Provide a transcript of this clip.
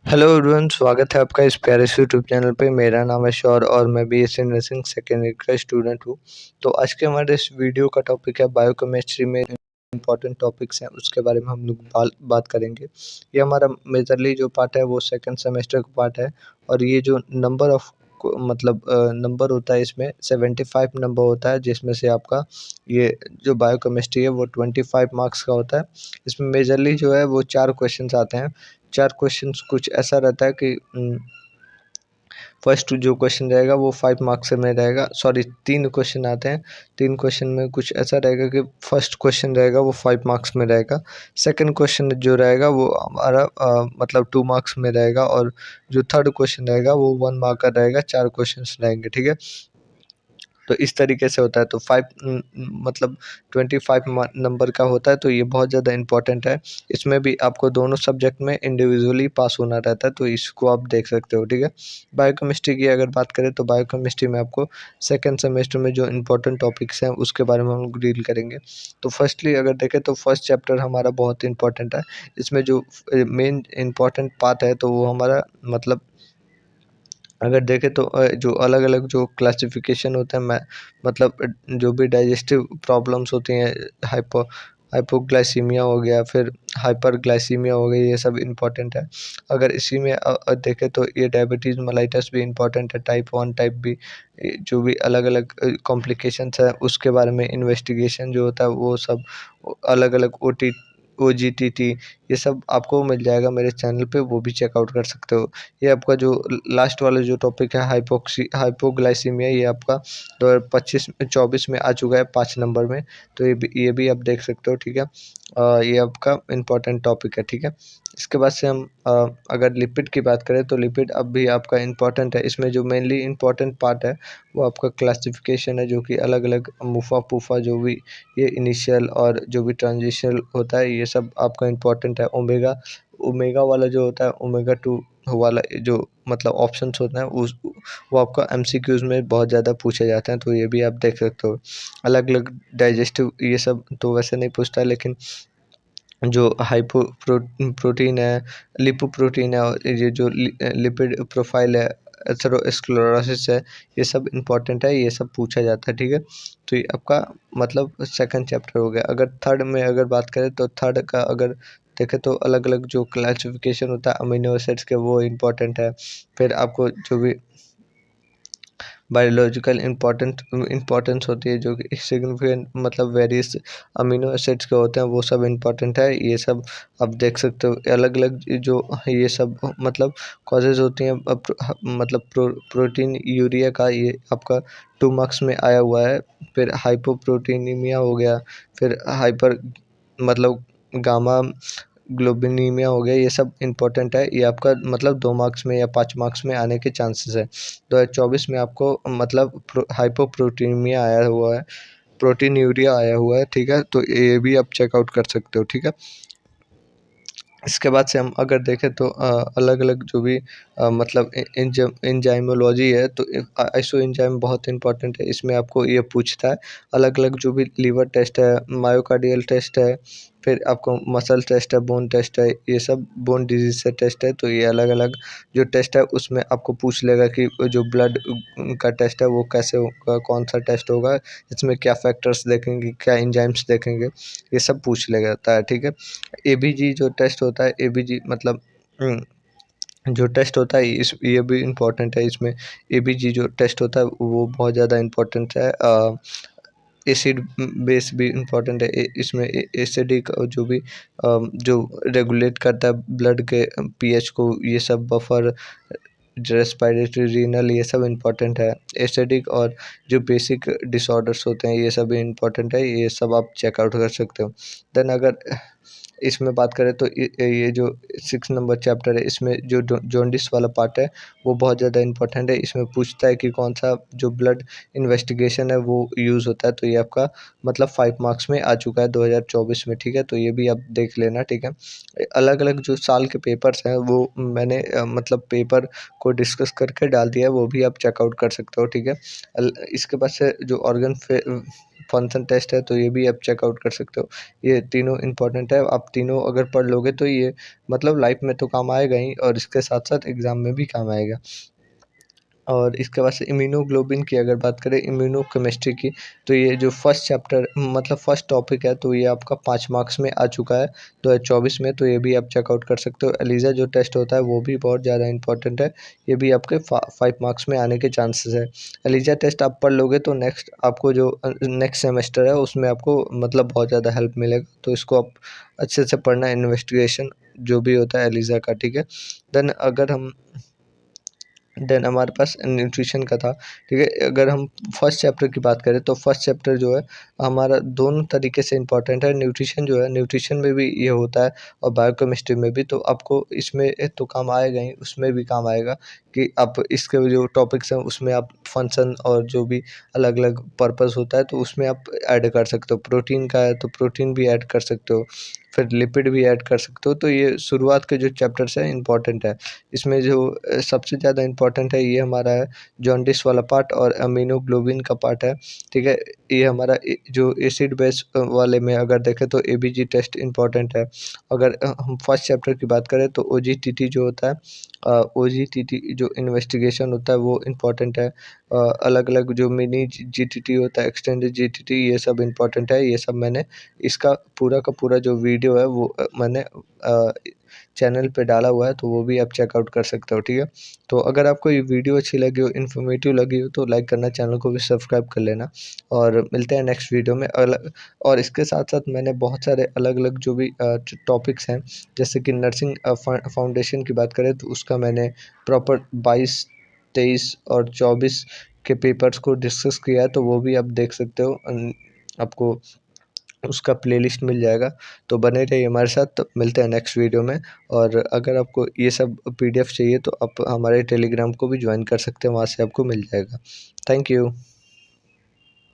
Hello everyone, स्वागत है आपका इस प्यारे से यूट्यूब चैनल पे। मेरा नाम है शौर और मैं बीएससी नर्सिंग सेकेंड ईयर का स्टूडेंट हूँ। तो आज के हमारे इस वीडियो का टॉपिक है बायोकेमिस्ट्री में इम्पॉर्टेंट टॉपिक्स हैं, उसके बारे में हम लोग बात करेंगे। ये हमारा मेजरली जो पार्ट है वो सेकंड सेमेस्टर का पार्ट है। और ये जो नंबर ऑफ मतलब नंबर होता है, इसमें 75 नंबर होता है, जिसमें से आपका ये जो बायोकेमिस्ट्री है वो 25 मार्क्स का होता है। इसमें मेजरली जो है वो 4 क्वेश्चंस आते हैं। 4 क्वेश्चंस कुछ ऐसा रहता है कि फर्स्ट जो क्वेश्चन रहेगा वो 5 मार्क्स में रहेगा। सॉरी, 3 क्वेश्चन आते हैं। 3 क्वेश्चन में कुछ ऐसा रहेगा कि फर्स्ट क्वेश्चन रहेगा वो 5 मार्क्स में रहेगा। सेकंड क्वेश्चन जो रहेगा वो हमारा मतलब 2 मार्क्स में रहेगा। और जो थर्ड क्वेश्चन रहेगा वो 1 मार्क का रहेगा। 4 क्वेश्चंस रहेंगे, ठीक है। तो इस तरीके से होता है। तो मतलब 25 नंबर का होता है, तो ये बहुत ज़्यादा इम्पोर्टेंट है। इसमें भी आपको दोनों सब्जेक्ट में इंडिविजुअली पास होना रहता है, तो इसको आप देख सकते हो, ठीक है। बायोकेमिस्ट्री की अगर बात करें तो बायोकेमिस्ट्री में आपको सेकेंड सेमेस्टर में जो इम्पोर्टेंट टॉपिक्स हैं उसके बारे में हम लोग डील करेंगे। तो फर्स्टली अगर देखें तो फर्स्ट चैप्टर हमारा बहुत इंपॉर्टेंट है। इसमें जो मेन इम्पॉर्टेंट पार्ट है तो वो हमारा मतलब अगर देखें तो जो अलग-अलग जो क्लासिफ़िकेशन होता है, मैं मतलब जो भी डाइजेस्टिव प्रॉब्लम्स होती हैं, हाइपोग्लाइसीमिया हो गया, फिर हाइपरग्लाइसीमिया हो गई, ये सब इम्पोर्टेंट है। अगर इसी में देखें तो ये डायबिटीज़ मेलाइटस भी इम्पोर्टेंट है, टाइप 1 टाइप बी, जो भी अलग-अलग कॉम्प्लिकेशंस है उसके बारे में इन्वेस्टिगेशन जो होता है वो सब अलग-अलग ओजीटीटी ये सब आपको मिल जाएगा मेरे चैनल पे, वो भी चेकआउट कर सकते हो। ये आपका जो लास्ट वाला जो टॉपिक है हाइपोग्लाइसीमिया, ये आपका 2025-24 में आ चुका है 5 नंबर में। तो ये भी आप देख सकते हो, ठीक है। ये आपका इम्पोर्टेंट टॉपिक है, ठीक है। इसके बाद से हम अगर लिपिड की बात करें तो लिपिड अब भी आपका इम्पोर्टेंट है। इसमें जो मेनली इम्पोर्टेंट पार्ट है वो आपका क्लासिफिकेशन है, जो कि अलग-अलग मुफा-पूफा जो भी ये इनिशियल और जो भी ट्रांजिशनल होता है, ये सब आपका इम्पोर्टेंट है। ओमेगा ओमेगा वाला जो होता है, ओमेगा 2 वाला जो मतलब ऑप्शंस होते हैं उस वो आपका एमसीक्यूज़ में बहुत ज़्यादा पूछे जाते हैं, तो ये भी आप देख सकते हो। अलग-अलग डाइजेस्टिव ये सब तो वैसे नहीं पूछता है, लेकिन जो प्रोटीन है, लिपोप्रोटीन है और ये जो लिपिड प्रोफ़ाइल है, एथेरोस्क्लेरोसिस है, ये सब इम्पोर्टेंट है, ये सब पूछा जाता है, ठीक है। तो ये आपका मतलब सेकंड चैप्टर हो गया। अगर थर्ड में अगर बात करें तो थर्ड का अगर देखें तो अलग-अलग जो क्लासिफ़िकेशन होता है अमीनो एसिड्स के, वो इम्पोर्टेंट है। फिर आपको जो भी बायोलॉजिकल इम्पोर्टेंस होती है, जो कि सिग्निफिकेंट मतलब वेरियस अमीनो एसिड्स के होते हैं, वो सब इम्पोर्टेंट है। ये सब आप देख सकते हो। अलग-अलग जो ये सब मतलब कॉजेज़ होती हैं, मतलब प्रोटीन यूरिया का, ये आपका 2 मार्क्स में आया हुआ है। फिर हाइपोप्रोटीनीमिया हो गया, फिर हाइपर मतलब गामा ग्लोबिनीमिया हो गया, ये सब इम्पोर्टेंट है। ये आपका मतलब 2 मार्क्स में या 5 मार्क्स में आने के चांसेस है। 2024 में आपको मतलब हाइपोप्रोटीनीमिया आया हुआ है, प्रोटीनयूरिया आया हुआ है, ठीक है। तो ये भी आप चेकआउट कर सकते हो, ठीक है। इसके बाद से हम अगर देखें तो अलग-अलग जो भी मतलब एंजाइमोलॉजी है, तो आइसो एंजाइम बहुत इंपॉर्टेंट है। इसमें आपको ये पूछता है अलग-अलग जो भी लीवर टेस्ट है, मायोकार्डियल टेस्ट है, फिर आपको मसल टेस्ट है, बोन टेस्ट है, ये सब बोन डिजीज़ से टेस्ट है। तो ये अलग-अलग जो टेस्ट है उसमें आपको पूछ लेगा कि जो ब्लड का टेस्ट है वो कैसे होगा, कौन-सा टेस्ट होगा, इसमें क्या फैक्टर्स देखेंगे, क्या एंजाइम्स देखेंगे, ये सब पूछ लेता है, ठीक है। एबीजी जो टेस्ट होता है, एबीजी मतलब जो टेस्ट होता है ये भी इम्पोर्टेंट है। इसमें एबीजी जो टेस्ट होता है वो बहुत ज़्यादा इम्पोर्टेंट है। एसिड बेस भी इम्पोर्टेंट है। इसमें एसिडिक जो भी जो रेगुलेट करता है ब्लड के पीएच को, ये सब बफर, रेस्पिरेटरी, रीनल, ये सब इम्पोर्टेंट है। एसिडिक और जो बेसिक डिसऑर्डर्स होते हैं ये सब इम्पोर्टेंट है, ये सब आप चेकआउट कर सकते हो। देन अगर इसमें बात करें तो ये जो 6 नंबर चैप्टर है, इसमें जो जॉन्डिस वाला पार्ट है वो बहुत ज़्यादा इम्पोर्टेंट है। इसमें पूछता है कि कौन-सा जो ब्लड इन्वेस्टिगेशन है वो यूज़ होता है। तो ये आपका मतलब 5 मार्क्स में आ चुका है 2024 में, ठीक है। तो ये भी आप देख लेना, ठीक है। अलग-अलग जो साल के पेपर्स हैं वो मैंने मतलब पेपर को डिस्कस करके डाल दिया है, वो भी आप चेकआउट कर सकते हो, ठीक है। इसके बाद से जो फंक्शन टेस्ट है तो ये भी आप चेकआउट कर सकते हो। ये तीनों इम्पोर्टेंट है, आप तीनों अगर पढ़ लोगे तो ये मतलब लाइफ में तो काम आएगा ही और इसके साथ-साथ एग्ज़ाम में भी काम आएगा। और इसके बाद से इम्यूनोग्लोबिन की अगर बात करें इम्यूनोकेमिस्ट्री की, तो ये जो फर्स्ट चैप्टर मतलब फर्स्ट टॉपिक है तो ये आपका 5 मार्क्स में आ चुका है 2024 में, तो ये भी आप चेकआउट कर सकते हो। एलिज़ा जो टेस्ट होता है वो भी बहुत ज़्यादा इंपॉर्टेंट है, ये भी आपके 5 मार्क्स में आने के चांसेस है। एलिज़ा टेस्ट आप पढ़ लोगे तो नेक्स्ट आपको जो नेक्स्ट सेमेस्टर है उसमें आपको मतलब बहुत ज़्यादा हेल्प मिलेगा, तो इसको आप अच्छे से पढ़ना, इन्वेस्टिगेशन जो भी होता है एलिज़ा का, ठीक है। देन हमारे पास न्यूट्रिशन का था, ठीक है। अगर हम फर्स्ट चैप्टर की बात करें तो फर्स्ट चैप्टर जो है हमारा दोनों तरीके से इम्पोर्टेंट है। न्यूट्रिशन जो है, न्यूट्रिशन में भी ये होता है और बायोकेमिस्ट्री में भी, तो आपको इसमें तो काम आएगा ही, उसमें भी काम आएगा कि आप इसके जो टॉपिक्स हैं उसमें आप फंक्शन और जो भी अलग अलग पर्पस होता है तो उसमें आप ऐड कर सकते हो। प्रोटीन का है तो प्रोटीन भी ऐड कर सकते हो, फिर लिपिड भी ऐड कर सकते हो। तो ये शुरुआत के जो चैप्टर्स हैं इंपॉर्टेंट है। इसमें जो सबसे ज़्यादा इम्पोर्टेंट है ये हमारा है जॉन्डिस वाला पार्ट और अमीनोग्लोबिन का पार्ट है, ठीक है। ये हमारा जो एसिड बेस वाले में अगर देखें तो एबीजी टेस्ट इम्पोर्टेंट है। अगर हम फर्स्ट चैप्टर की बात करें तो ओजीटीटी जो होता है, ओजीटीटी जो इन्वेस्टिगेशन होता है वो इम्पोर्टेंट है। अलग अलग जो मिनी जीटीटी होता है, एक्सटेंडेड जीटीटी, ये सब इम्पोर्टेंट है। ये सब मैंने इसका पूरा का पूरा जो वीडियो है वो मैंने चैनल पे डाला हुआ है, तो वो भी आप चेकआउट कर सकते हो, ठीक है। तो अगर आपको ये वीडियो अच्छी लगी हो, इन्फॉर्मेटिव लगी हो तो लाइक करना, चैनल को भी सब्सक्राइब कर लेना और मिलते हैं नेक्स्ट वीडियो में अलग। और इसके साथ-साथ मैंने बहुत सारे अलग-अलग जो भी टॉपिक्स हैं, जैसे कि नर्सिंग फाउंडेशन की बात करें तो उसका मैंने प्रॉपर 22, 23 और 24 के पेपर्स को डिस्कस किया है, तो वो भी आप देख सकते हो। आपको उसका प्लेलिस्ट मिल जाएगा, तो बने रहिए हमारे साथ। तो मिलते हैं नेक्स्ट वीडियो में। और अगर आपको ये सब पीडीएफ चाहिए तो आप हमारे टेलीग्राम को भी ज्वाइन कर सकते हैं, वहाँ से आपको मिल जाएगा। Thank you.